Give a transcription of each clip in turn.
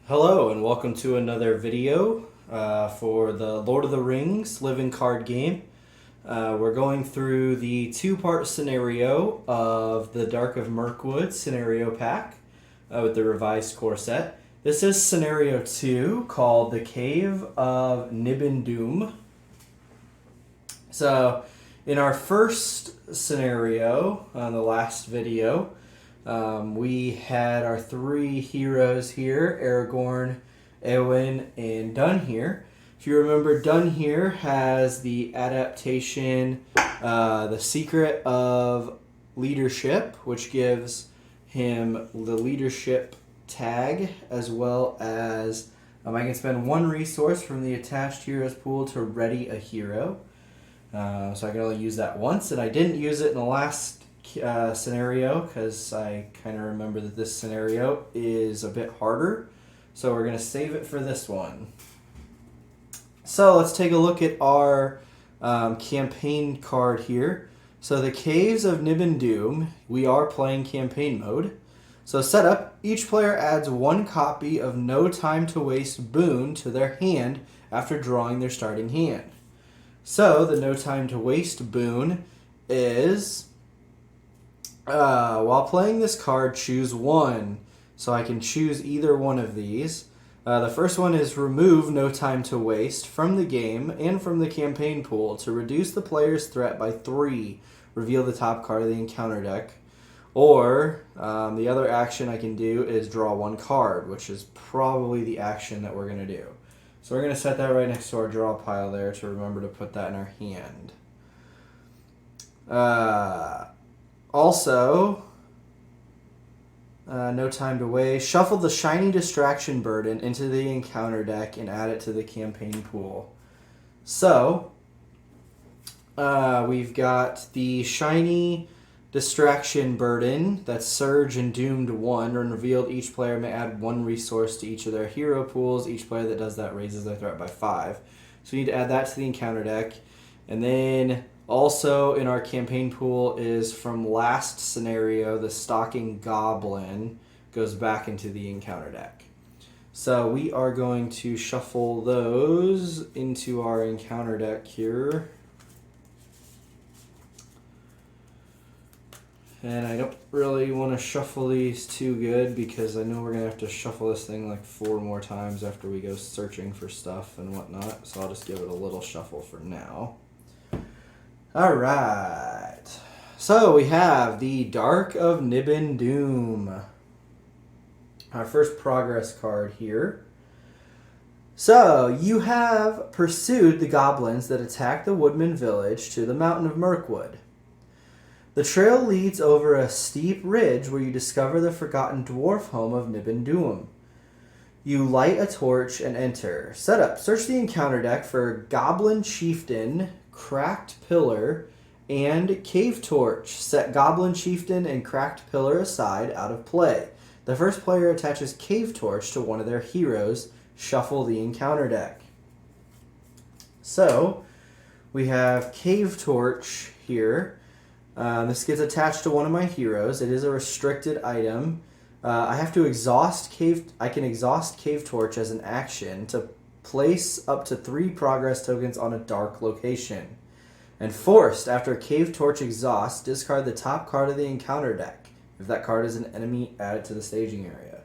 Hello and welcome to another video for the Lord of the Rings living card game. We're going through the two-part scenario of the Dark of Mirkwood scenario pack with the revised core set. This is scenario 2 called the Cave of Nibin-Dum. So in our first scenario on the last video, we had our three heroes here, Aragorn, Eowyn, and Dunhere. If you remember, Dunhere has the adaptation, The Secret of Leadership, which gives him the leadership tag, as well as I can spend one resource from the attached heroes pool to ready a hero. So I can only use that once, and I didn't use it in the last scenario because I kind of remember that this scenario is a bit harder, so we're going to save it for this one. So let's take a look at our campaign card here. So the Caves of Nibin-Dum, we are playing campaign mode. So setup, each player adds one copy of No Time to Waste boon to their hand after drawing their starting hand. So the No Time to Waste boon is while playing this card, choose one. So I can choose either one of these. The first one is remove No Time to Waste from the game and from the campaign pool to reduce the player's threat by 3. Reveal the top card of the encounter deck. Or the other action I can do is draw one card, which is probably the action that we're going to do. So we're going to set that right next to our draw pile there to remember to put that in our hand. Also, No Time to Waste. Shuffle the Shiny Distraction Burden into the encounter deck and add it to the campaign pool. So, we've got the Shiny Distraction Burden. That's Surge and Doomed 1. When revealed, each player may add one resource to each of their hero pools. Each player that does that raises their threat by 5. So you need to add that to the encounter deck. And then also in our campaign pool is from last scenario, the Stalking Goblin goes back into the encounter deck. So we are going to shuffle those into our encounter deck here. And I don't really want to shuffle these too good because I know we're going to have to shuffle this thing like 4 more times after we go searching for stuff and whatnot. So I'll just give it a little shuffle for now. Alright, so we have the Dark of Nibin-Dum, our first progress card here. So, you have pursued the goblins that attacked the Woodman village to the Mountain of Mirkwood. The trail leads over a steep ridge where you discover the forgotten dwarf home of Nibin-Dum. You light a torch and enter. Setup, search the encounter deck for Goblin Chieftain, Cracked Pillar, and Cave Torch. Set Goblin Chieftain and Cracked Pillar aside out of play. The first player attaches Cave Torch to one of their heroes. Shuffle the encounter deck. So, we have Cave Torch here. This gets attached to one of my heroes. It is a restricted item. I have to exhaust Cave. I can exhaust Cave Torch as an action to place up to 3 progress tokens on a dark location. And forced, after Cave Torch exhausts, discard the top card of the encounter deck. If that card is an enemy, add it to the staging area.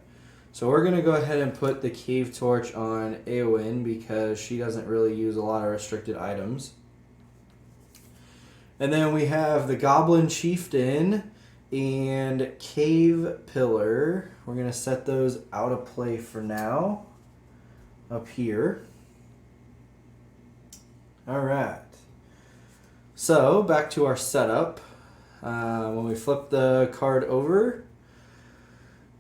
So we're going to go ahead and put the Cave Torch on Eowyn because she doesn't really use a lot of restricted items. And then we have the Goblin Chieftain and Cave Pillar. We're going to set those out of play for now. Up here. Alright. So, back to our setup. When we flip the card over,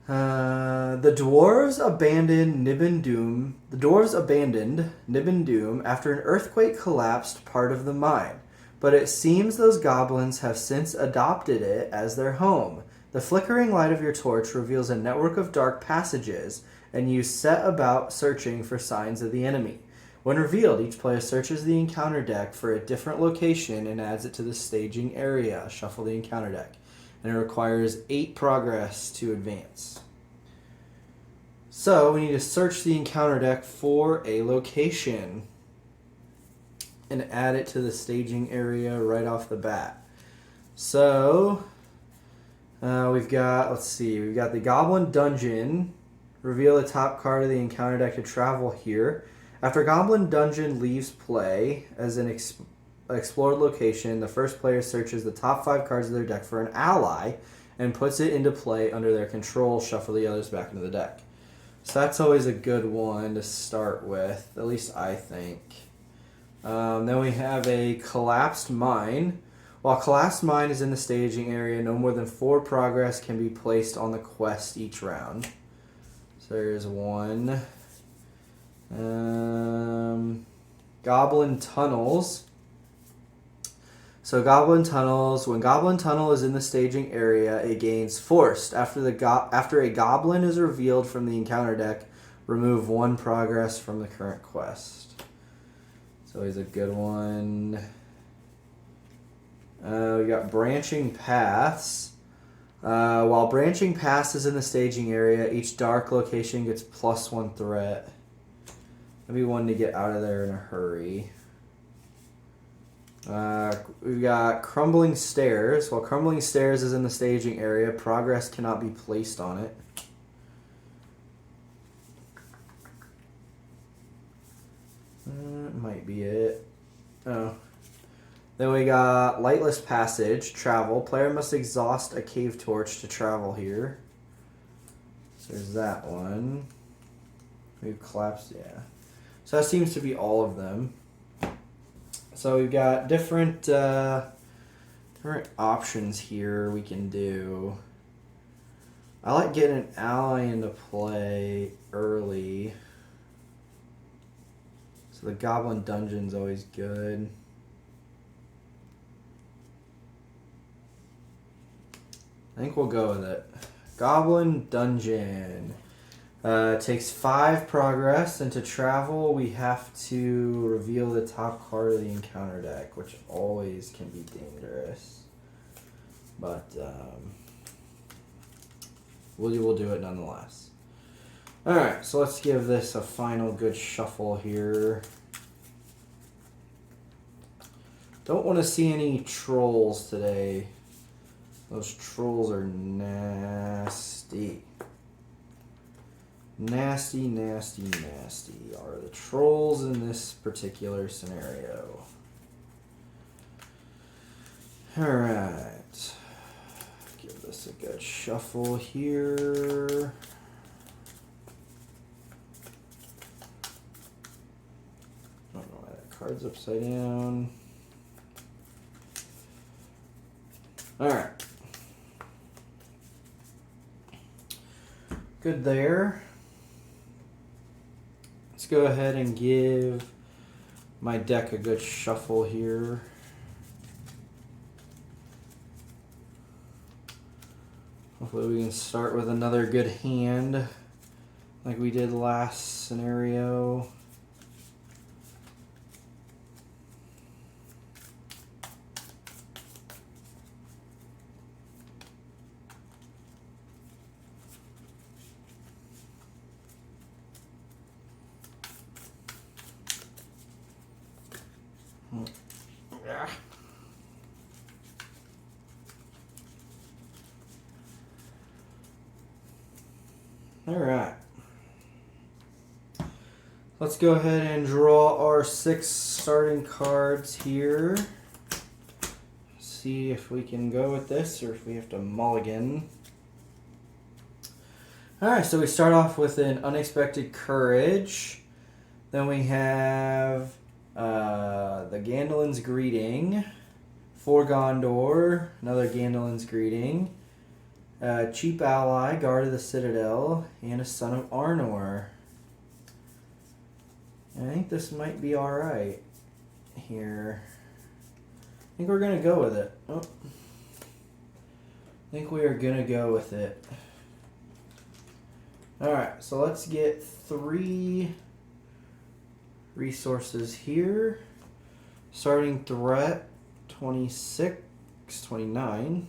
the dwarves abandoned Nibin-Dum. The dwarves abandoned Nibin-Dum after an earthquake collapsed part of the mine, but it seems those goblins have since adopted it as their home. The flickering light of your torch reveals a network of dark passages, and you set about searching for signs of the enemy. When revealed, each player searches the encounter deck for a different location and adds it to the staging area. Shuffle the encounter deck. And it requires 8 progress to advance. So we need to search the encounter deck for a location and add it to the staging area right off the bat. So we've got, let's see, we've got the Goblin Dungeon. Reveal the top card of the encounter deck to travel here. After Goblin Dungeon leaves play as an explored location, the first player searches the top 5 cards of their deck for an ally and puts it into play under their control. Shuffle the others back into the deck. So that's always a good one to start with, at least I think. Then we have a Collapsed Mine. While Collapsed Mine is in the staging area, no more than 4 progress can be placed on the quest each round. So there's one. Goblin Tunnels. So Goblin Tunnels, when Goblin Tunnel is in the staging area, it gains Forced. After a Goblin is revealed from the encounter deck, remove 1 progress from the current quest. So always a good one. We got Branching Paths. While Branching Paths is in the staging area, each dark location gets +1 threat. That'd be one to get out of there in a hurry. We've got Crumbling Stairs. While Crumbling Stairs is in the staging area, progress cannot be placed on it. Might be it. Oh. Then we got Lightless Passage, Travel. Player must exhaust a cave torch to travel here. So there's that one. We've collapsed, yeah. So that seems to be all of them. So we've got different options here we can do. I like getting an ally into play early. So the Goblin Dungeon's always good. I think we'll go with it. Goblin Dungeon. Takes 5 progress, and to travel, we have to reveal the top card of the encounter deck, which always can be dangerous. But we'll do it nonetheless. Alright, so let's give this a final good shuffle here. Don't want to see any trolls today. Those trolls are nasty. Nasty, nasty, nasty are the trolls in this particular scenario. Alright. Give this a good shuffle here. I don't know why that card's upside down. Alright. Good there. Let's go ahead and give my deck a good shuffle here. Hopefully we can start with another good hand like we did last scenario. Alright. Let's go ahead and draw our 6 starting cards here. See if we can go with this or if we have to mulligan. Alright, so we start off with an Unexpected Courage. Then we have the Gandolin's Greeting. For Gondor, another Gandolin's Greeting. Cheap Ally, Guard of the Citadel, and a Son of Arnor. I think this might be alright here. I think we're going to go with it. Oh. I think we are going to go with it. Alright, so let's get 3 resources here. Starting threat, 26, 29.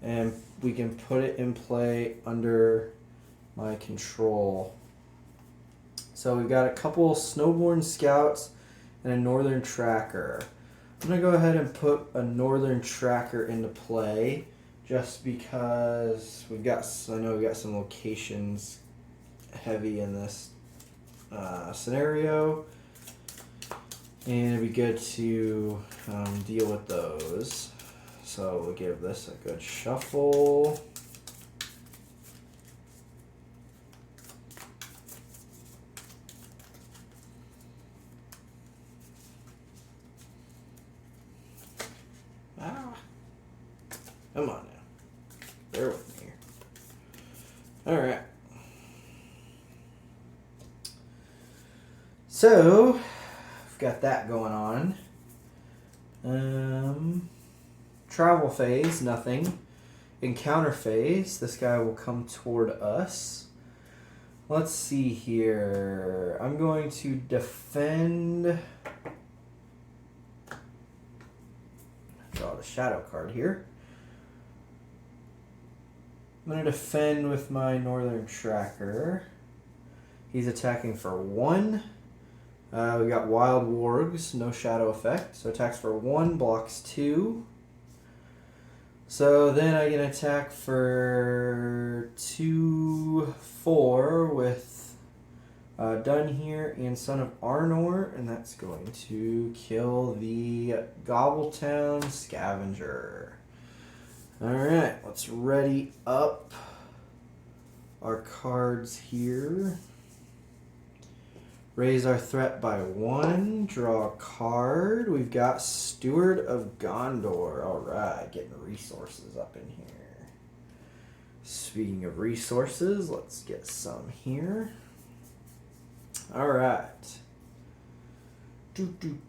and we can put it in play under my control. So we've got a couple Snowborn Scouts and a Northern Tracker. I'm going to go ahead and put a Northern Tracker into play just because I know we've got some locations heavy in this scenario, and it'd be good to deal with those. So we'll give this a good shuffle. Come on now. Bear with me here. Alright. So, we've got that going on. Travel phase, nothing. Encounter phase, this guy will come toward us. Let's see here. I'm going to defend. Draw the shadow card here. I'm going to defend with my Northern Tracker. He's attacking for 1. We got Wild Wargs, no shadow effect. So attacks for 1, blocks 2. So then I can attack for 2, 4 with Dun here and Son of Arnor. And that's going to kill the Gobbletown Scavenger. Alright, let's ready up our cards here. Raise our threat by 1. Draw a card. We've got Steward of Gondor. Alright, getting resources up in here. Speaking of resources, let's get some here. Alright. What we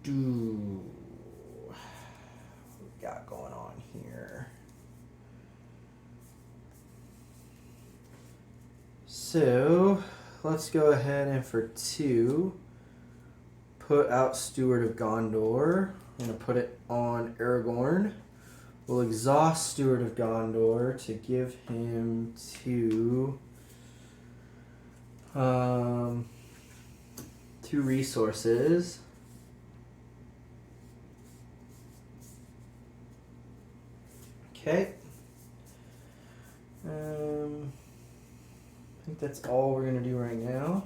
got going on here? So, let's go ahead and for 2, put out Steward of Gondor. I'm going to put it on Aragorn. We'll exhaust Steward of Gondor to give him 2 resources. Okay. I think that's all we're going to do right now.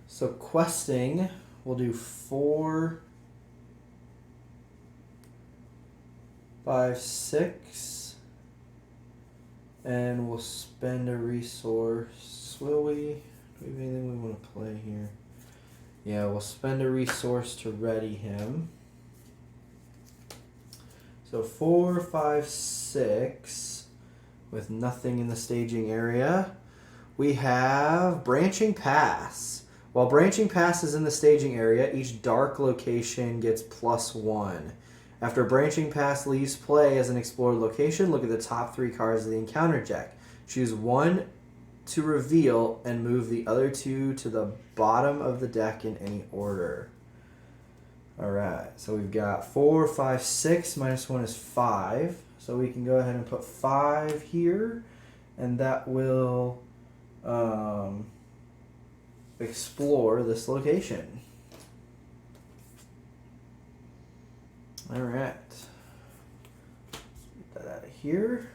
So questing, we'll do 4, 5, 6. And we'll spend a resource. Will we? Do we have anything we want to play here? Yeah, we'll spend a resource to ready him. So 4, 5, 6 with nothing in the staging area. We have Branching Pass. While Branching Pass is in the staging area, each dark location gets +1. After Branching Pass leaves play as an explored location, look at the top 3 cards of the encounter deck. Choose 1 to reveal and move the other 2 to the bottom of the deck in any order. Alright, so we've got 4, 5, 6. -1 is 5. So we can go ahead and put 5 here, and that will explore this location. Alright. Get that out of here.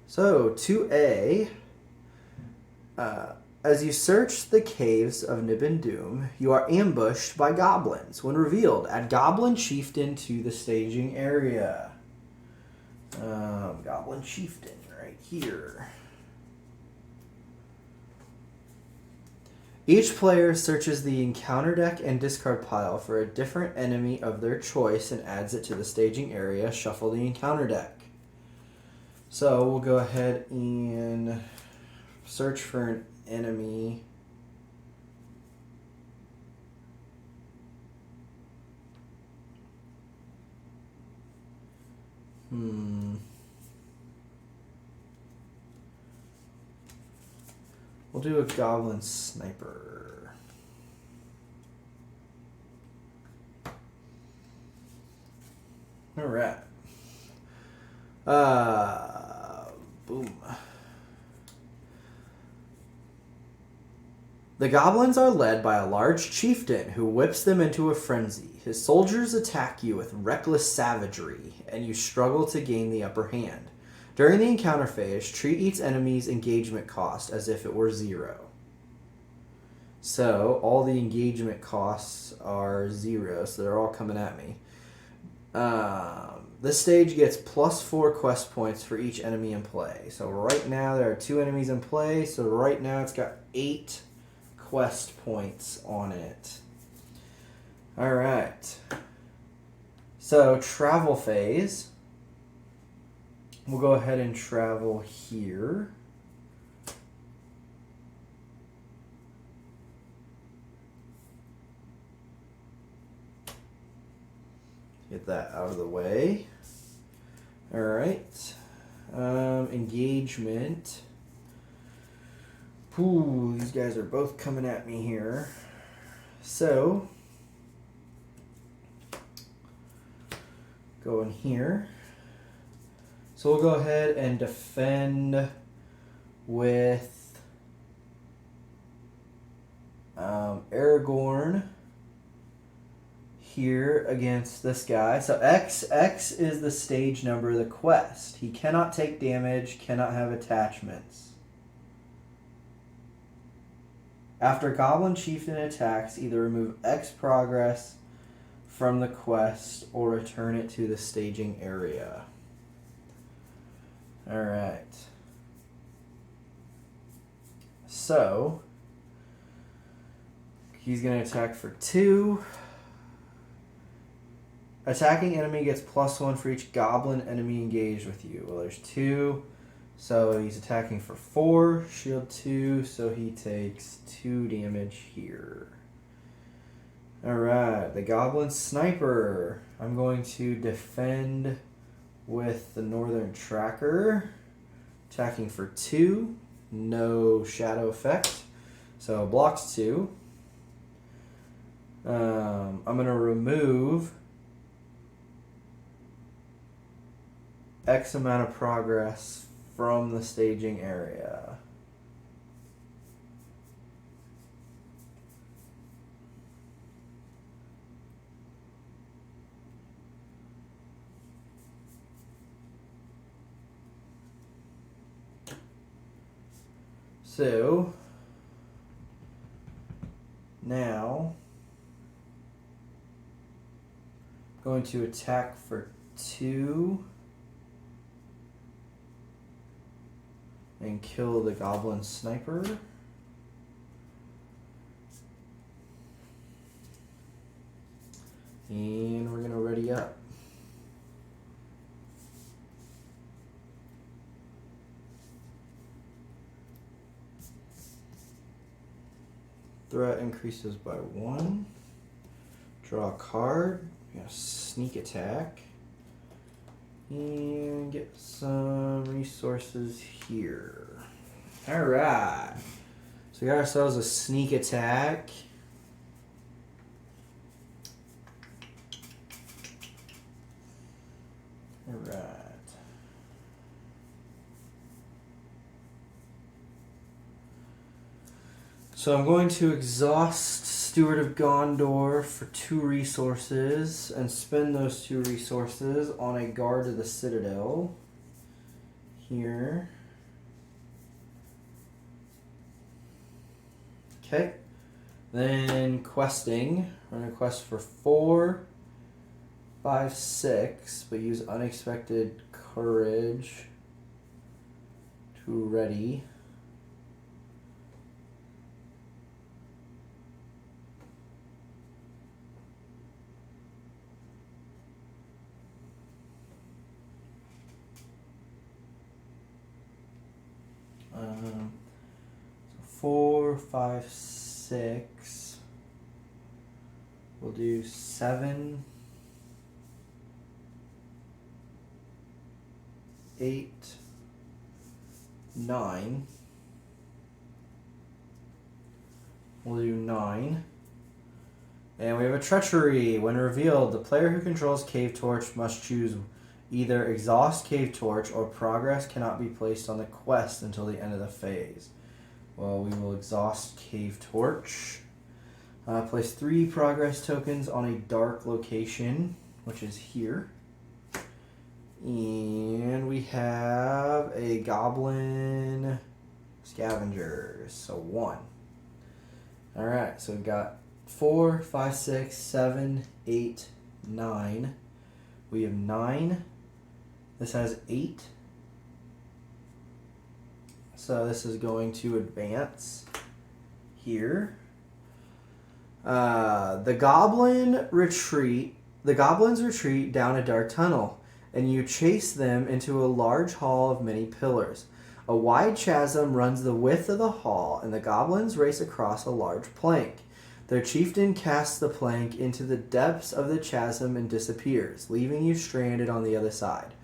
So, 2A. As you search the Caves of Nibin-Dum, you are ambushed by goblins. When revealed, add Goblin Chieftain to the staging area. Goblin Chieftain right here. Each player searches the encounter deck and discard pile for a different enemy of their choice and adds it to the staging area. Shuffle the encounter deck. So we'll go ahead and search for an enemy. We'll do a Goblin Sniper. Alright. Boom. The goblins are led by a large chieftain who whips them into a frenzy. His soldiers attack you with reckless savagery, and you struggle to gain the upper hand. During the encounter phase, treat each enemy's engagement cost as if it were 0. So, all the engagement costs are 0, so they're all coming at me. This stage gets +4 quest points for each enemy in play. So right now there are 2 enemies in play, so right now it's got 8 quest points on it. Alright. So, travel phase. We'll go ahead and travel here. Get that out of the way. Alright. Engagement. Ooh, these guys are both coming at me here. So, go in here. So we'll go ahead and defend with Aragorn here against this guy. So X is the stage number of the quest. He cannot take damage, cannot have attachments. After Goblin Chieftain attacks, either remove X progress from the quest or return it to the staging area. Alright. So, he's going to attack for 2. Attacking enemy gets +1 for each goblin enemy engaged with you. Well, there's 2. So he's attacking for 4. Shield 2, so he takes 2 damage here. Alright, the Goblin Sniper. I'm going to defend with the Northern Tracker. Attacking for 2. No shadow effect. So blocks 2. I'm going to remove X amount of progress from the staging area. So, now, going to attack for 2 and kill the Goblin Sniper. And we're going to ready up. Threat increases by 1. Draw a card. We got a sneak attack. And get some resources here. Alright. So we got ourselves a sneak attack. Alright. So I'm going to exhaust Steward of Gondor for 2 resources and spend those 2 resources on a guard to the Citadel. Here. Okay. Then questing. We're going to quest for 4, 5, 6, but use Unexpected Courage to ready. So 4, 5, 6. We'll do 7, 8, 9. We'll do 9. And we have a treachery. When revealed, the player who controls Cave Torch must choose Either exhaust Cave Torch or progress cannot be placed on the quest until the end of the phase. Well, we will exhaust Cave Torch. Place 3 progress tokens on a dark location, which is here. And we have a Goblin Scavenger, so 1. Alright, so we've got 4, 5, 6, 7, 8, 9. We have 9. This has 8. So this is going to advance here. The goblins retreat down a dark tunnel, and you chase them into a large hall of many pillars. A wide chasm runs the width of the hall, and the goblins race across a large plank. Their chieftain casts the plank into the depths of the chasm and disappears, leaving you stranded on the other side.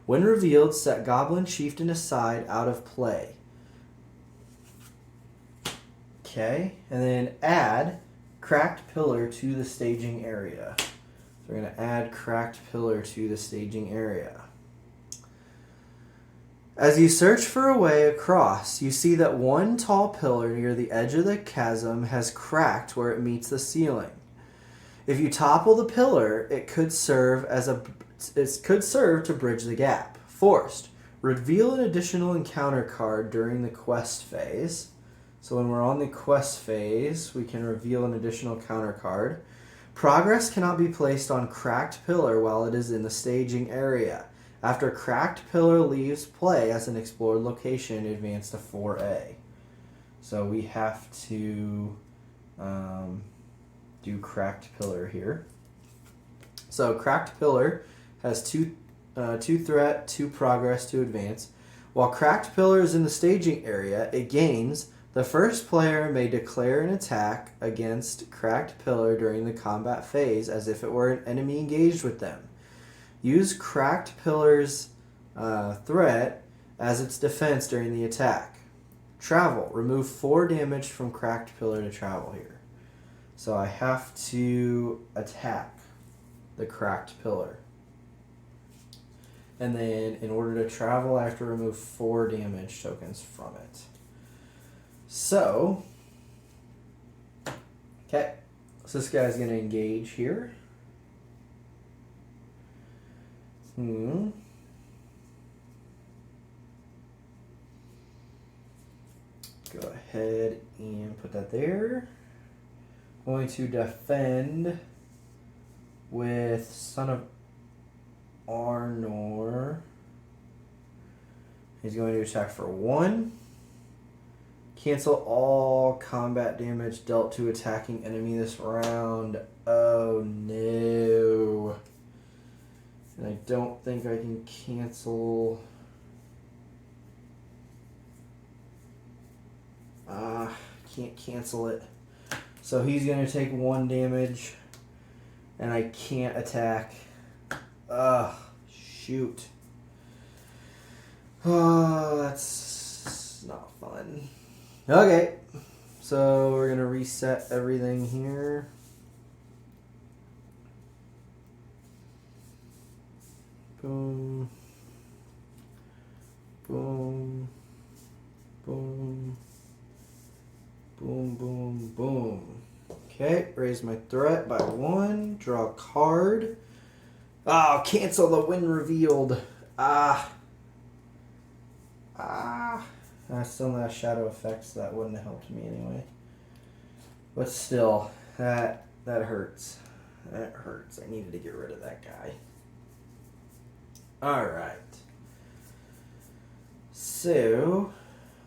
When revealed, set Goblin Chieftain aside out of play. Okay, and then add Cracked Pillar to the staging area. So we're going to add Cracked Pillar to the staging area. As you search for a way across, you see that one tall pillar near the edge of the chasm has cracked where it meets the ceiling. If you topple the pillar, it could serve to bridge the gap. Forced. Reveal an additional encounter card during the quest phase. So when we're on the quest phase, we can reveal an additional counter card. Progress cannot be placed on Cracked Pillar while it is in the staging area. After Cracked Pillar leaves play as an explored location, advance to 4A. So we have to do Cracked Pillar here. So Cracked Pillar has 2 threat, 2 progress, 2 advance. While Cracked Pillar is in the staging area, it gains: the first player may declare an attack against Cracked Pillar during the combat phase as if it were an enemy engaged with them. Use Cracked Pillar's threat as its defense during the attack. Travel. Remove 4 damage from Cracked Pillar to travel here. So I have to attack the Cracked Pillar. And then in order to travel, I have to remove 4 damage tokens from it. So, okay. So this guy's going to engage here. Go ahead and put that there. Going to defend with Son of Arnor. He's going to attack for 1. Cancel all combat damage dealt to attacking enemy this round. Oh no. And I don't think I can cancel. Can't cancel it. So he's going to take 1 damage. And I can't attack. Shoot. Oh, that's not fun. Okay. So we're going to reset everything here. Boom. Boom. Boom. Boom, boom, boom. Okay, raise my threat by 1. Draw a card. Oh, cancel the when revealed. I still not have shadow effects. That wouldn't have helped me anyway. But still, that hurts. That hurts. I needed to get rid of that guy. Alright. So,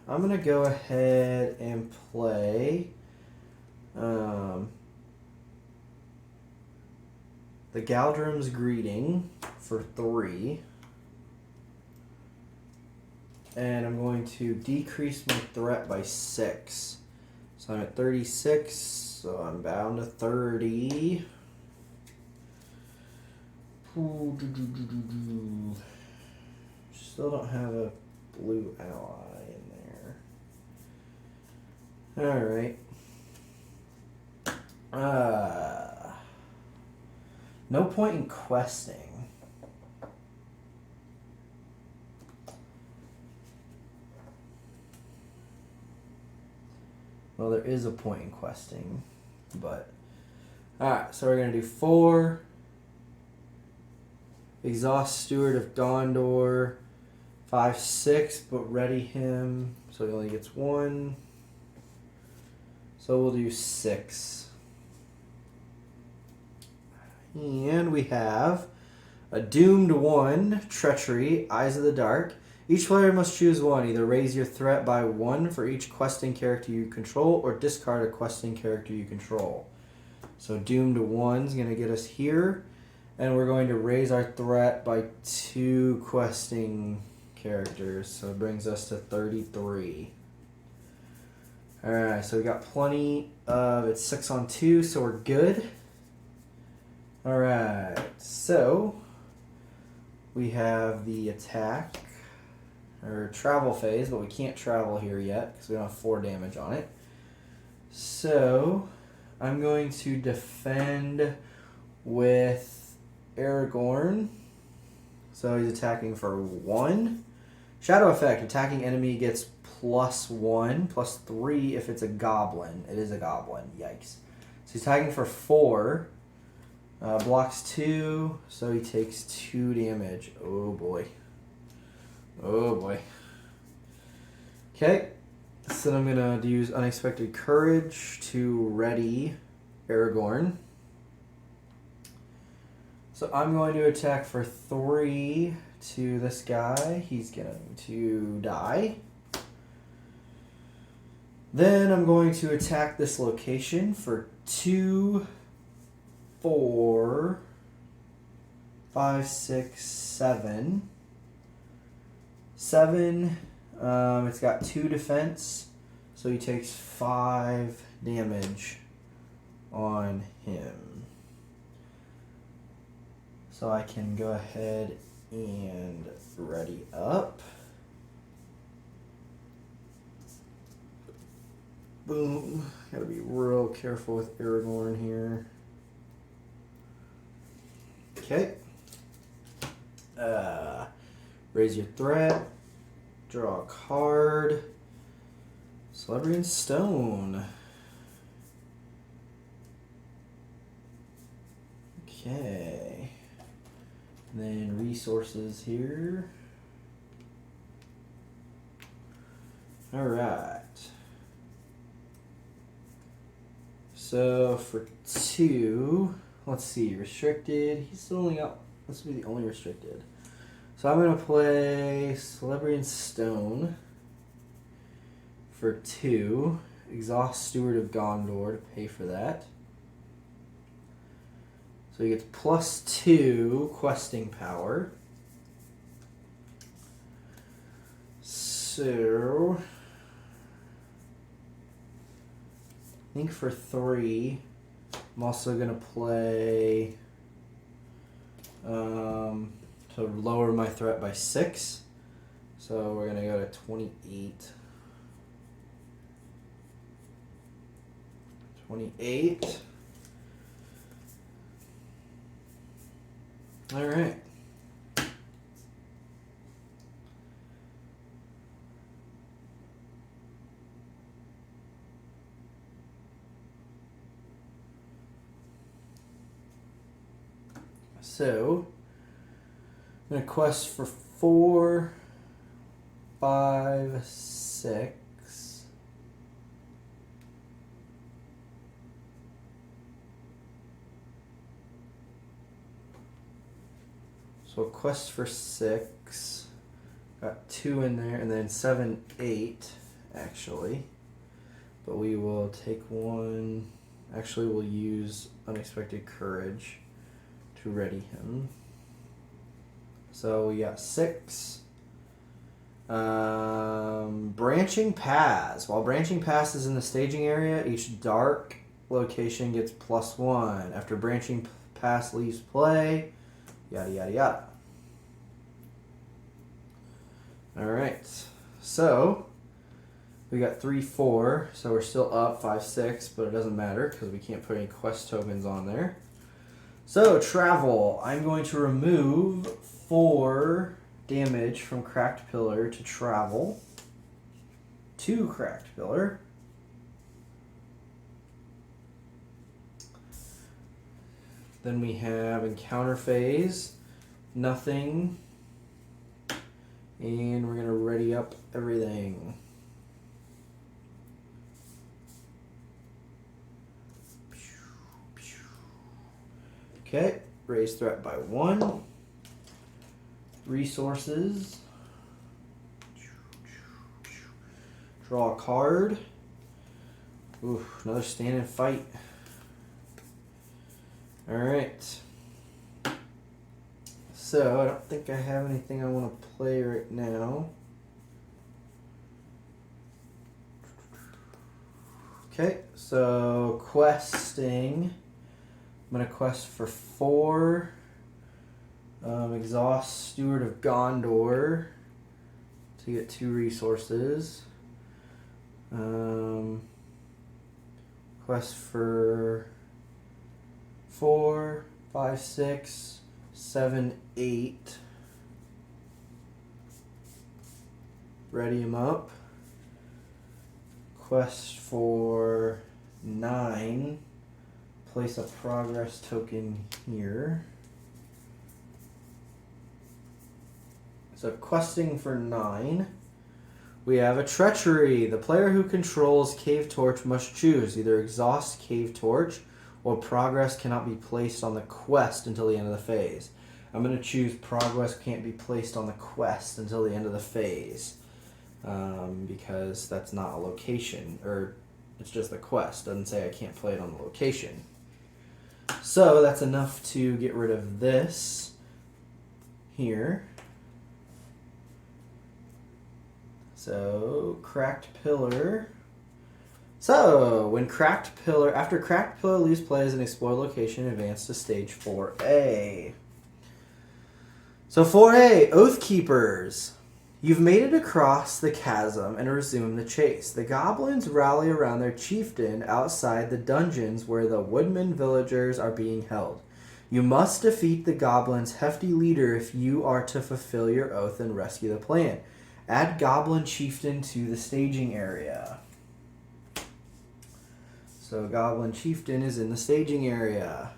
I'm going to go ahead and play the Galdrum's Greeting for 3. And I'm going to decrease my threat by 6. So I'm at 36, so I'm bound to 30. Still don't have a blue ally in there. Alright. No point in questing. Well, there is a point in questing, but... Alright, so we're going to do 4. Exhaust Steward of Gondor. 5, 6, but ready him, so he only gets 1. So we'll do 6. And we have a Doomed 1, Treachery, Eyes of the Dark. Each player must choose one. Either raise your threat by 1 for each questing character you control, or discard a questing character you control. So Doomed 1 is going to get us here. And we're going to raise our threat by 2 questing characters. So it brings us to 33. Alright, so we got plenty of... It's 6 on 2, so we're good. Alright, so we have the attack, or travel phase, but we can't travel here yet because we don't have 4 damage on it. So I'm going to defend with Aragorn. So he's attacking for 1. Shadow effect, attacking enemy gets +1, +3 if it's a goblin. It is a goblin, yikes. So he's attacking for 4. Blocks 2, so he takes 2 damage. Oh boy. Oh boy. Okay, so I'm going to use Unexpected Courage to ready Aragorn. So I'm going to attack for 3 to this guy. He's going to die. Then I'm going to attack this location for 2, 4, 5, 6, 7. 7, it's got 2 defense, so he takes 5 damage on him. So I can go ahead and ready up. Boom. Gotta be real careful with Aragorn here. Okay. Raise your threat. Draw a card. Celebrian Stone. Okay. And then resources here. Alright. So for 2, let's see, restricted. He's still only got, this will be the only restricted. So I'm going to play Celebrian Stone for 2. Exhaust Steward of Gondor to pay for that. So he gets +2 questing power. So I think for 3, I'm also going to play to lower my threat by 6. So we're going to go to 28. 28. All right. So, I'm going to quest for 4, 5, 6. So, quest for 6. Got 2 in there, and then 7, 8, actually. But we will take 1. Actually, we'll use Unexpected Courage to ready him. So we got 6. Branching Paths. While Branching Paths is in the staging area, each dark location gets +1. After Branching Paths leaves play, yada yada yada. Alright, so we got 3, 4, so we're still up 5, 6, but it doesn't matter because we can't put any quest tokens on there. So, travel. I'm going to remove 4 damage from Cracked Pillar to travel. 2 Cracked Pillar. Then we have encounter phase, nothing, and we're gonna ready up everything. Okay, raise threat by 1. Resources. Draw a card. Ooh, another stand and fight. Alright. So, I don't think I have anything I want to play right now. Okay, so questing. I'm going to quest for 4. Exhaust Steward of Gondor to get 2 resources. Quest for 4, 5, 6, 7, 8. Ready him up. Quest for 9. Place a progress token here. So questing for 9. We have a treachery. The player who controls Cave Torch must choose either exhaust Cave Torch or progress cannot be placed on the quest until the end of the phase. I'm going to choose progress can't be placed on the quest until the end of the phase. Because that's not a location, or it's just the quest. Doesn't say I can't play it on the location. So that's enough to get rid of this here. So Cracked Pillar. So when after Cracked Pillar leaves play as an explore location, advance to stage 4A. So 4A, Oath Keepers. You've made it across the chasm and resume the chase. The goblins rally around their chieftain outside the dungeons where the woodman villagers are being held. You must defeat the goblins' hefty leader if you are to fulfill your oath and rescue the clan. Add Goblin Chieftain to the staging area. So Goblin Chieftain is in the staging area.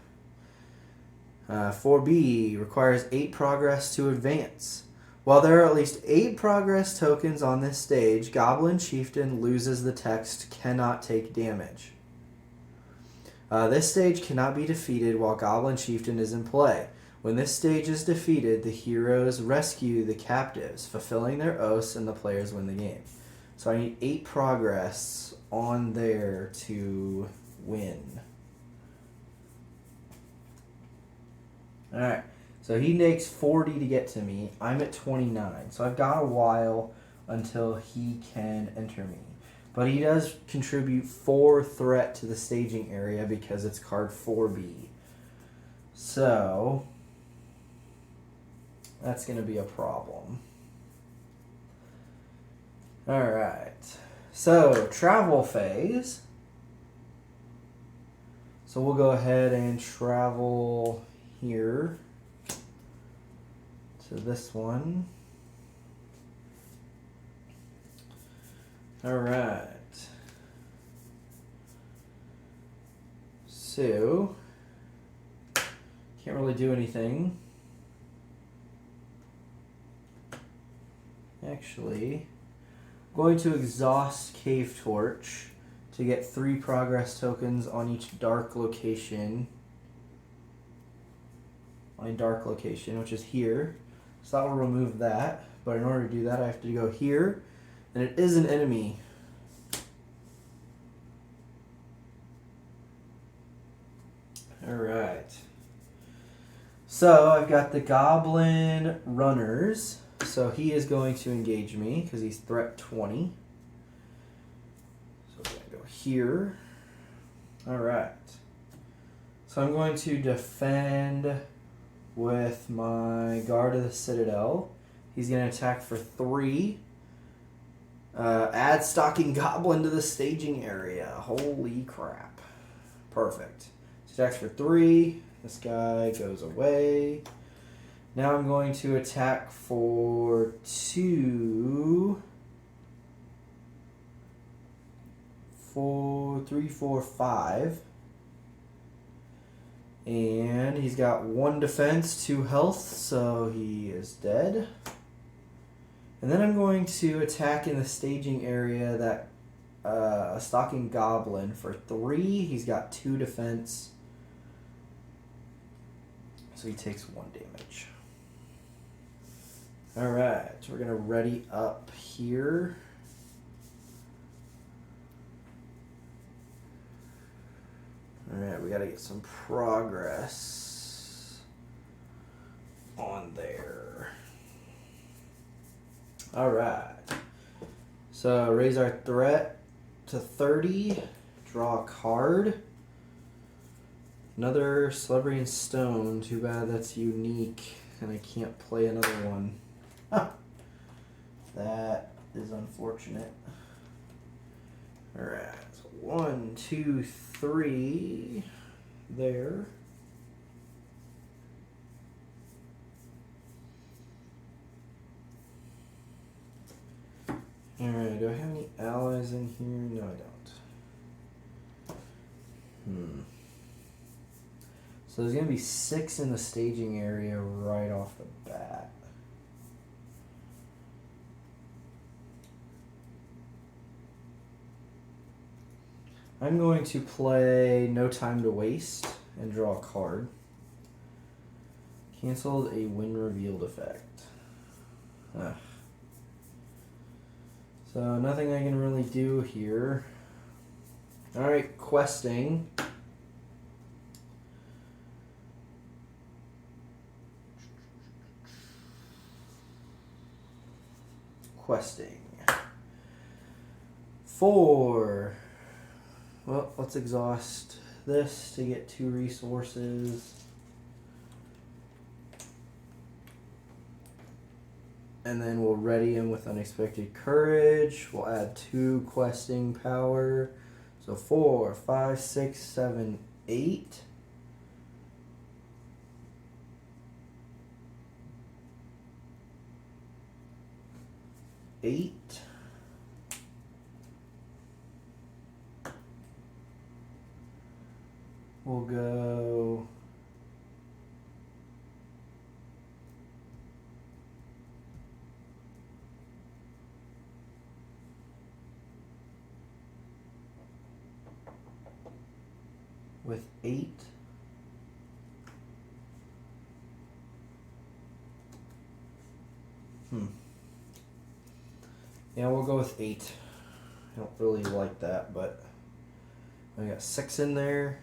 4B requires 8 progress to advance. While there are at least 8 progress tokens on this stage, Goblin Chieftain loses the text cannot take damage. This stage cannot be defeated while Goblin Chieftain is in play. When this stage is defeated, the heroes rescue the captives, fulfilling their oaths, and the players win the game. So I need 8 progress on there to win. Alright, so he makes 40 to get to me. I'm at 29, so I've got a while until he can enter me. But he does contribute 4 threat to the staging area because it's card 4B. So that's going to be a problem. Alright. So, travel phase. So we'll go ahead and travel here to this one. Alright. So, can't really do anything. Actually, I'm going to exhaust Cave Torch to get 3 progress tokens on each dark location. On a dark location, which is here. So that will remove that. But in order to do that, I have to go here. And it is an enemy. Alright. So I've got the Goblin Runners. So he is going to engage me because he's threat 20. So we're going to go here. Alright. So I'm going to defend with my Guard of the Citadel. He's going to attack for 3. Add Stalking Goblin to the staging area. Holy crap. Perfect. So attacks for 3. This guy goes away. Now I'm going to attack for 2. 4, 3, 4, 5. And he's got 1 defense, 2 health, so he is dead. And then I'm going to attack in the staging area that a stalking goblin for 3. He's got 2 defense, so he takes 1 damage. Alright, so we're going to ready up here. Alright, we got to get some progress on there. Alright, so raise our threat to 30, draw a card. Another Celebrian Stone, too bad that's unique and I can't play another one. That is unfortunate. Alright, so 1, 2, 3 there. Alright, do I have any allies in here? No, I don't. So there's going to be 6 in the staging area right off the bat. I'm going to play No Time to Waste and draw a card. Canceled a when revealed effect. So nothing I can really do here. Alright, questing. Questing. 4. Well, let's exhaust this to get 2 resources. And then we'll ready him with Unexpected Courage. We'll add 2 questing power. So 4, 5, 6, 7, 8. We'll go with 8. Yeah, we'll go with 8. I don't really like that, but I got 6 in there.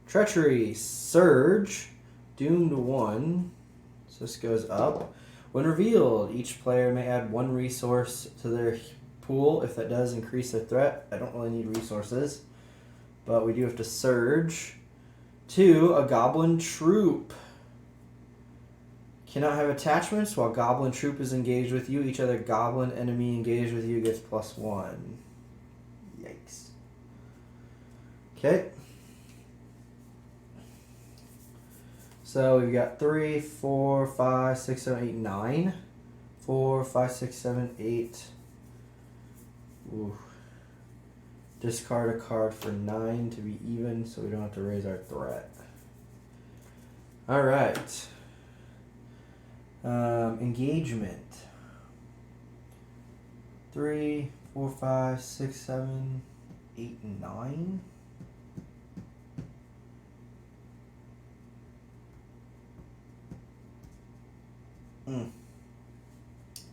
Treachery, Surge, Doomed 1. So this goes up. When revealed, each player may add 1 resource to their pool. If that does increase their threat, I don't really need resources, but we do have to Surge. 2, a Goblin Troop. Cannot have attachments while Goblin Troop is engaged with you. Each other Goblin enemy engaged with you gets +1. Yikes. Okay. So we've got 3, 4, 5, 6, 7, 8, 9. 4, 5, 6, 7, 8. Ooh. Discard a card for 9 to be even so we don't have to raise our threat. Alright. Engagement. 3, 4, 5, 6, 7, 8, 9.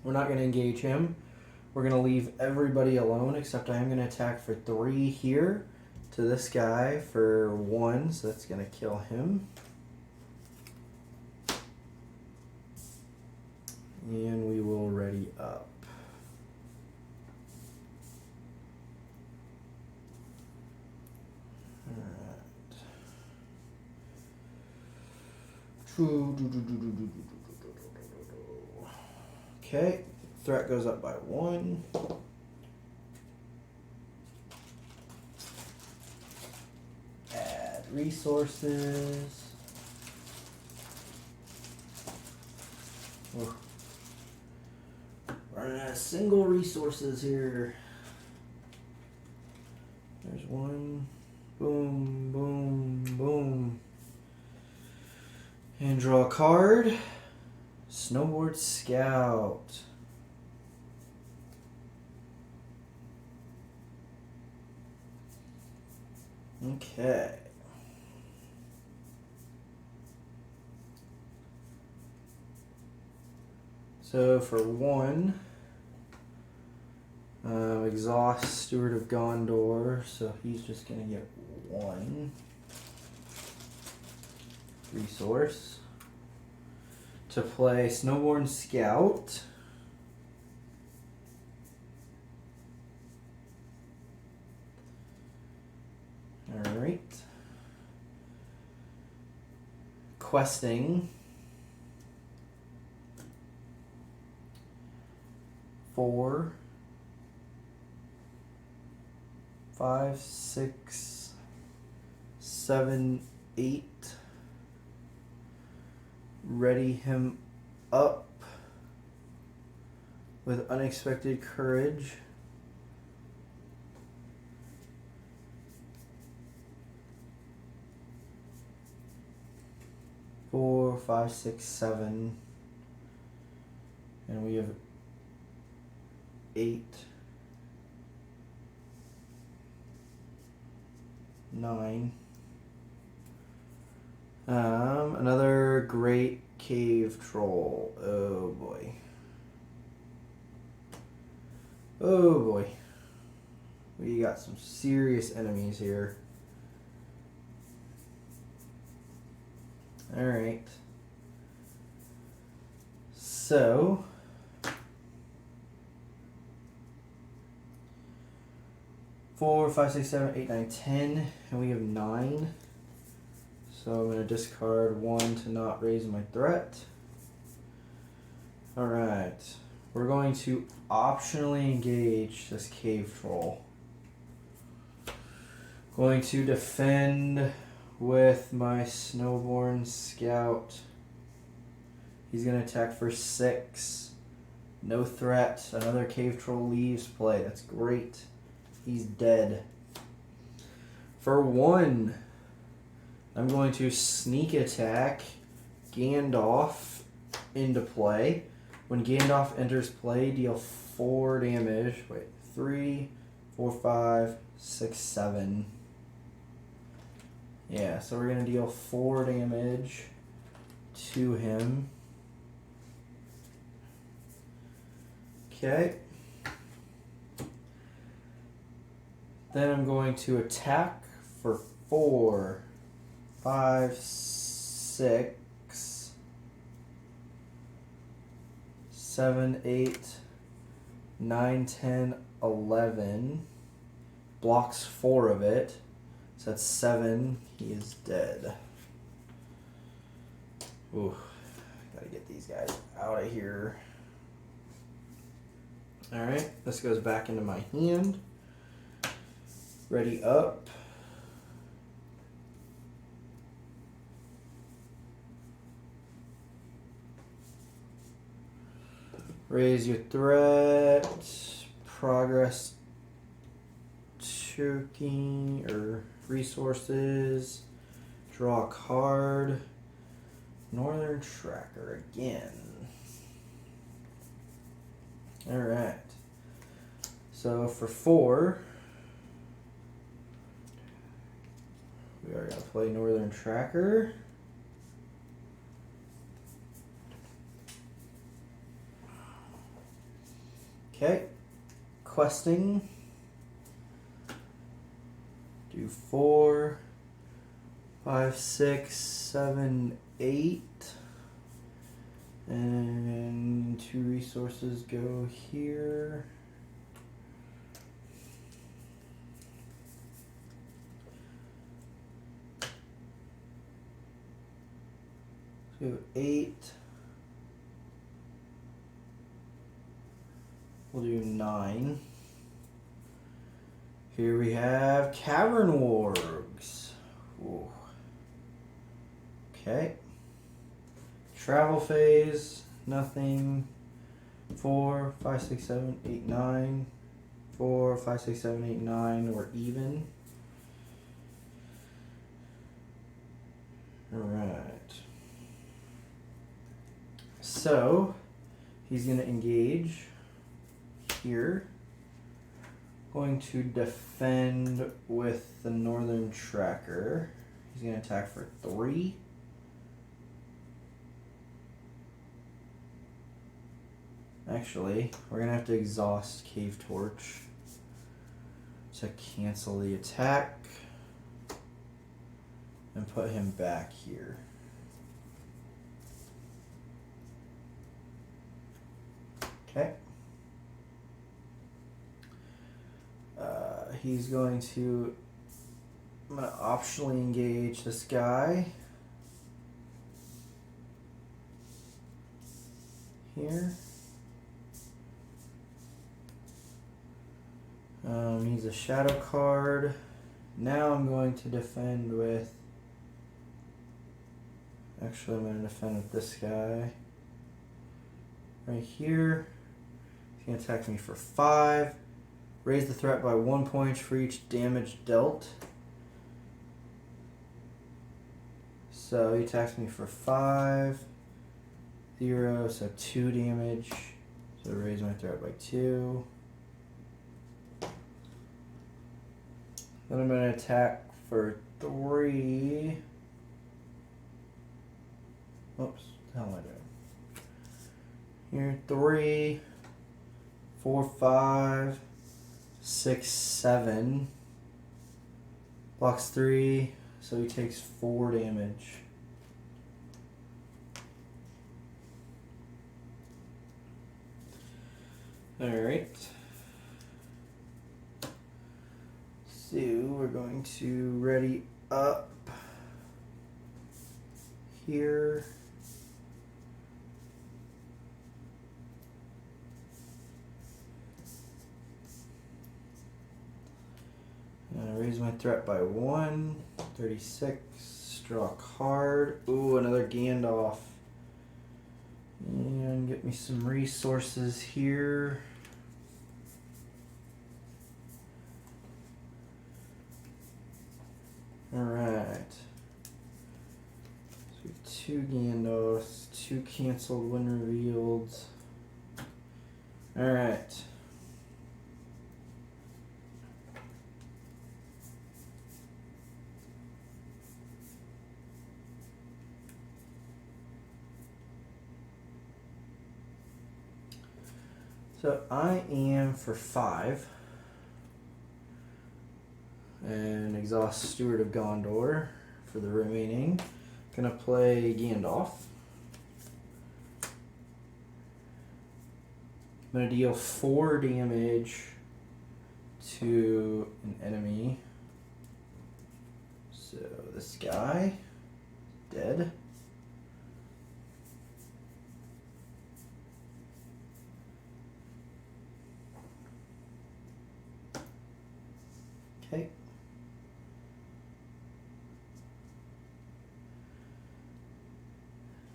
We're not going to engage him. We're going to leave everybody alone, except I am going to attack for 3 here to this guy for 1, so that's going to kill him. And we will ready up. Okay, threat goes up by 1. Add resources. Oh. Running out of single resources here. There's 1. Boom, boom, boom. And draw a card. Snowboard Scout. Okay. So for 1, exhaust Steward of Gondor, so he's just gonna get 1 resource. To play Snowboard Scout. Alright. Questing. 4, 5, 6, 7, 8. Ready him up with Unexpected Courage. Four, 5, 6, 7, and we have 8, 9. Another great cave troll. Oh boy. Oh boy. We got some serious enemies here. Alright. So 4, 5, 6, 7, 8, 9, 10, and we have 9. So I'm going to discard 1 to not raise my threat. Alright. We're going to optionally engage this cave troll. Going to defend with my Snowborn Scout. He's going to attack for 6. No threat. Another cave troll leaves play. That's great. He's dead. For 1, I'm going to sneak attack Gandalf into play. When Gandalf enters play, deal 4 damage. Wait, 3, 4, 5, 6, 7. Yeah, so we're going to deal 4 damage to him. Okay. Then I'm going to attack for 4, 5, 6, 7, 8, 9, 10, 11. Blocks 4 of it. So that's 7. He is dead. Ooh, gotta get these guys out of here. Alright, this goes back into my hand. Ready up. Raise your threat. Progress checking or resources. Draw a card. Northern Tracker again. Alright. So for 4, we are going to play Northern Tracker. Okay. Questing. Do 4, 5, 6, 7, 8. And 2 resources go here. So 8. We'll do 9. Here we have Cavern Wargs. Ooh. Okay. Travel phase, nothing. 4, 5, 6, 7, 8, 9. 4, 5, 6, 7, 8, 9. We're even. Alright. So he's going to engage here. Going to defend with the Northern Tracker. He's going to attack for 3. Actually, we're going to have to exhaust Cave Torch to cancel the attack and put him back here. Okay. He's going to, I'm going to optionally engage this guy here. He's a shadow card. Now I'm going to defend with, actually I'm going to defend with this guy right here. He's going to attack me for 5. Raise the threat by 1 point for each damage dealt. So he attacks me for 5, 0, so 2 damage. So raise my threat by 2. Then I'm going to attack for 3. Oops, what the hell am I doing? Here, 3, 4, 5, 6, 7. Blocks 3, so he takes 4 damage. Alright. So we're going to ready up here. Raise my threat by 1. 36. Draw a card. Ooh, another Gandalf. And get me some resources here. Alright. So 2 Gandalfs, 2 canceled when revealed. Alright. So I am for 5. And exhaust Steward of Gondor for the remaining. Gonna play Gandalf. I'm gonna deal 4 damage to an enemy. So this guy, dead. Okay.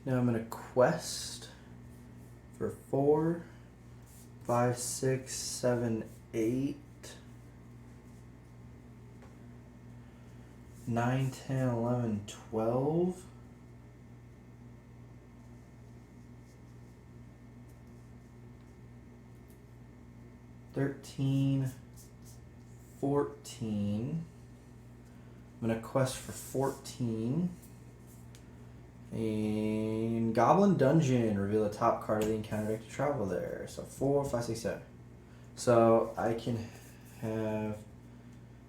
Now I'm going to quest for 4, 5, 6, 7, 8, 9, 10, 11, 12. 13, 14. I'm going to quest for 14. And Goblin Dungeon, reveal the top card of the encounter deck to travel there. So 4, 5, 6, 7. So I can have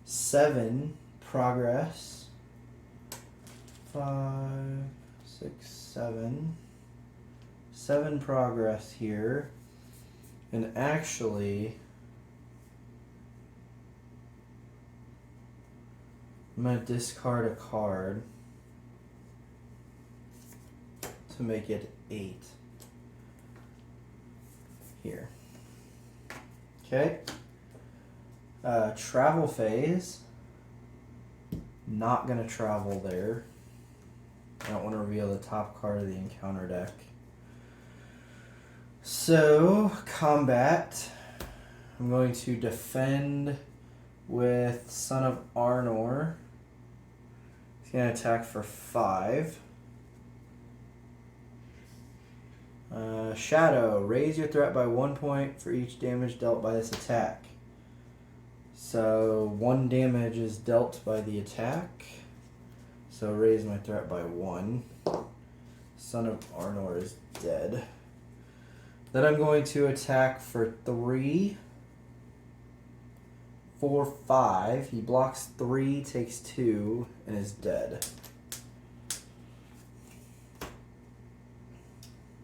7 progress. 5, 6, 7. 7 progress here. And actually, I'm going to discard a card to make it 8 here. Okay. Travel phase. Not going to travel there. I don't want to reveal the top card of the encounter deck. So, combat. I'm going to defend with Son of Arnor. He's going to attack for 5. Shadow. Raise your threat by 1 point for each damage dealt by this attack. So 1 damage is dealt by the attack. So raise my threat by 1. Son of Arnor is dead. Then I'm going to attack for 3. 4, 5. He blocks 3, takes 2, and is dead.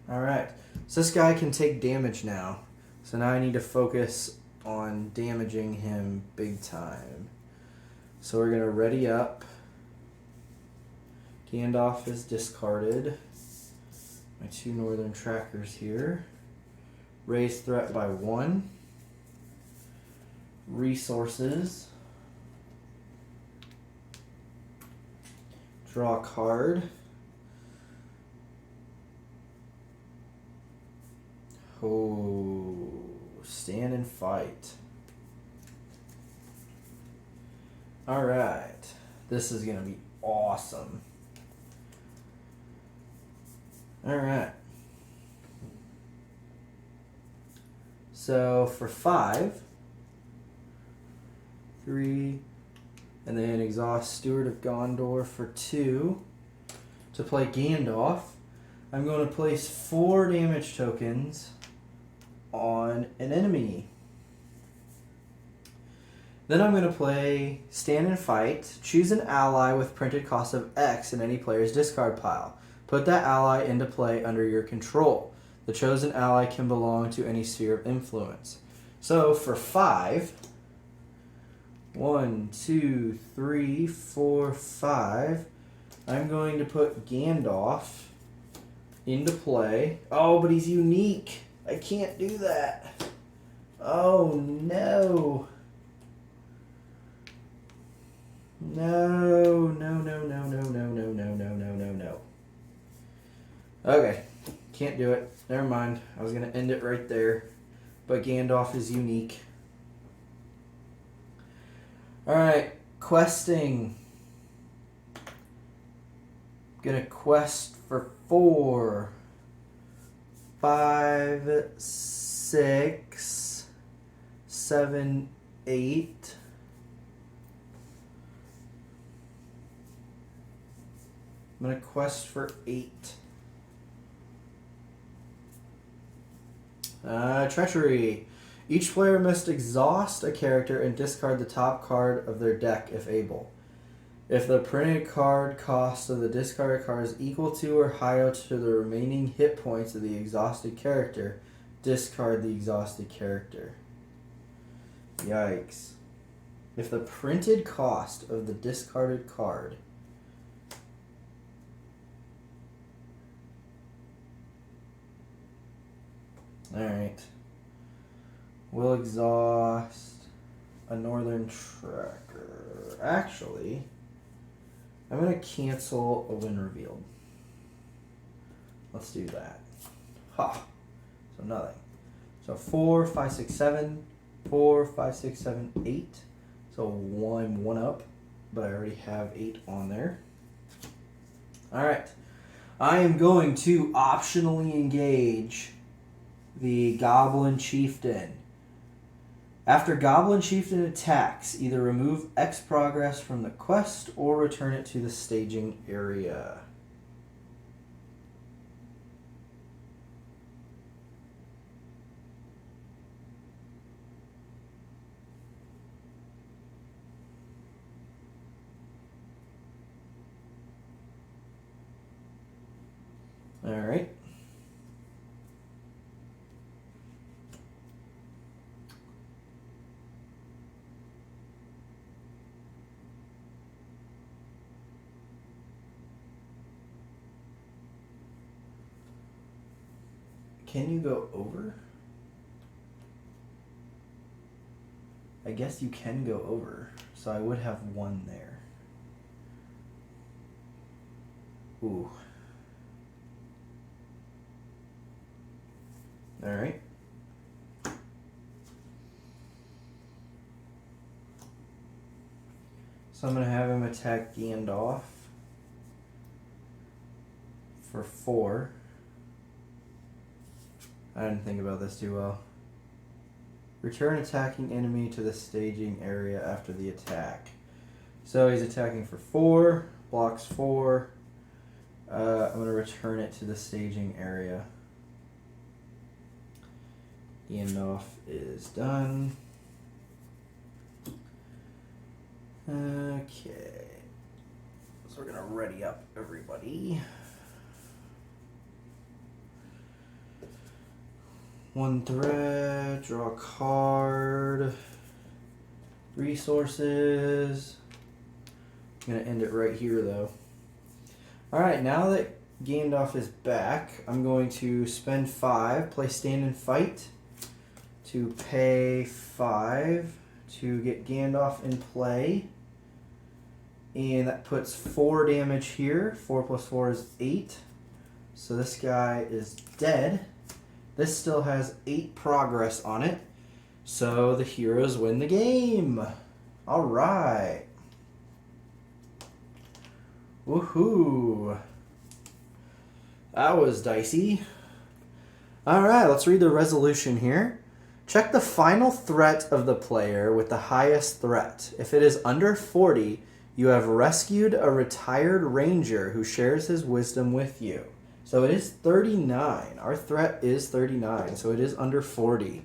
Alright, so this guy can take damage now. So now I need to focus on damaging him big time. So we're going to ready up. Gandalf is discarded. My 2 northern trackers here. Raise threat by 1. Resources. Draw a card. Oh, stand and fight. Alright. This is going to be awesome. Alright. So for 5, 3, and then exhaust Steward of Gondor for 2. To play Gandalf, I'm going to place 4 damage tokens on an enemy. Then I'm going to play Stand and Fight. Choose an ally with printed cost of X in any player's discard pile. Put that ally into play under your control. The chosen ally can belong to any sphere of influence. So for 5, 1, 2, 3, 4, 5, I'm going to put Gandalf into play. Oh, but he's unique. I can't do that. Oh, no. No, no, no, no, no, no, no, no, no, no, no, no. Okay, can't do it. Never mind. I was going to end it right there. But Gandalf is unique. Alright, questing. Gonna quest for 4, 5, 6, 7, 8. I'm gonna quest for 8. Treachery. Each player must exhaust a character and discard the top card of their deck if able. If the printed card cost of the discarded card is equal to or higher to the remaining hit points of the exhausted character, discard the exhausted character. Yikes. If the printed cost of the discarded card Alright. We'll exhaust a northern tracker. Actually, I'm going to cancel a win revealed. Let's do that. Ha! So nothing. So 4, 5, 6, 7. 4, 5, 6, 7, 8. So I'm 1 up, but I already have 8 on there. Alright. I am going to optionally engage the Goblin Chieftain. After Goblin Chieftain attacks, either remove X progress from the quest or return it to the staging area. All right. Can you go over? I guess you can go over. So I would have 1 there. Ooh. Alright. So I'm going to have him attack Gandalf for 4. I didn't think about this too well. Return attacking enemy to the staging area after the attack. So he's attacking for 4, blocks 4. I'm going to return it to the staging area. Gandalf is done. Okay. So we're going to ready up everybody. 1 threat, draw a card, resources. I'm going to end it right here though. Alright, now that Gandalf is back, I'm going to spend 5, play Stand and Fight, to pay 5 to get Gandalf in play. And that puts 4 damage here. 4 plus 4 is 8. So this guy is dead. This still has 8 progress on it. So the heroes win the game. Alright. Woohoo. That was dicey. Alright, let's read the resolution here. Check the final threat of the player with the highest threat. If it is under 40, you have rescued a retired ranger who shares his wisdom with you. So it is 39. Our threat is 39, so it is under 40.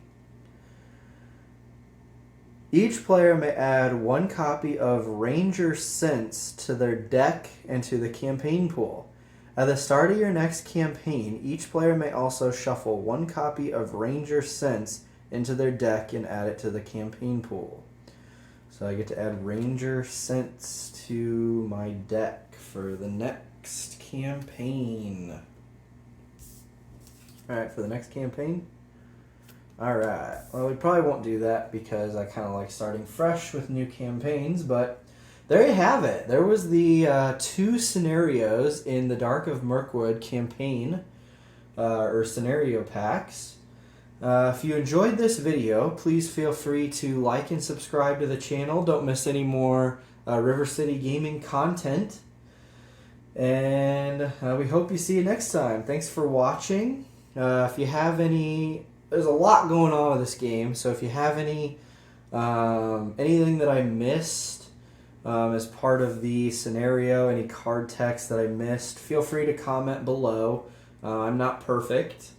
Each player may add 1 copy of Ranger Sense to their deck and to the campaign pool. At the start of your next campaign, each player may also shuffle 1 copy of Ranger Sense into their deck and add it to the campaign pool. So I get to add Ranger Sense to my deck for the next campaign. Alright, for the next campaign. Alright, well we probably won't do that because I kind of like starting fresh with new campaigns, but there you have it. There was the 2 scenarios in the Dark of Mirkwood campaign, or scenario packs. If you enjoyed this video, please feel free to like and subscribe to the channel. Don't miss any more River City Gaming content. And we hope you see you next time. Thanks for watching. If you have any... There's a lot going on with this game, so if you have any anything that I missed as part of the scenario, any card text that I missed, feel free to comment below. I'm not perfect.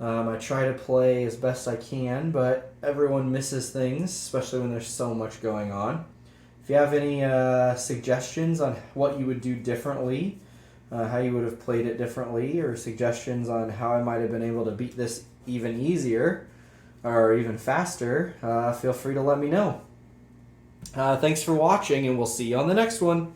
I try to play as best I can, but everyone misses things, especially when there's so much going on. If you have any suggestions on what you would do differently, how you would have played it differently, or suggestions on how I might have been able to beat this even easier or even faster, feel free to let me know. Thanks for watching, and we'll see you on the next one.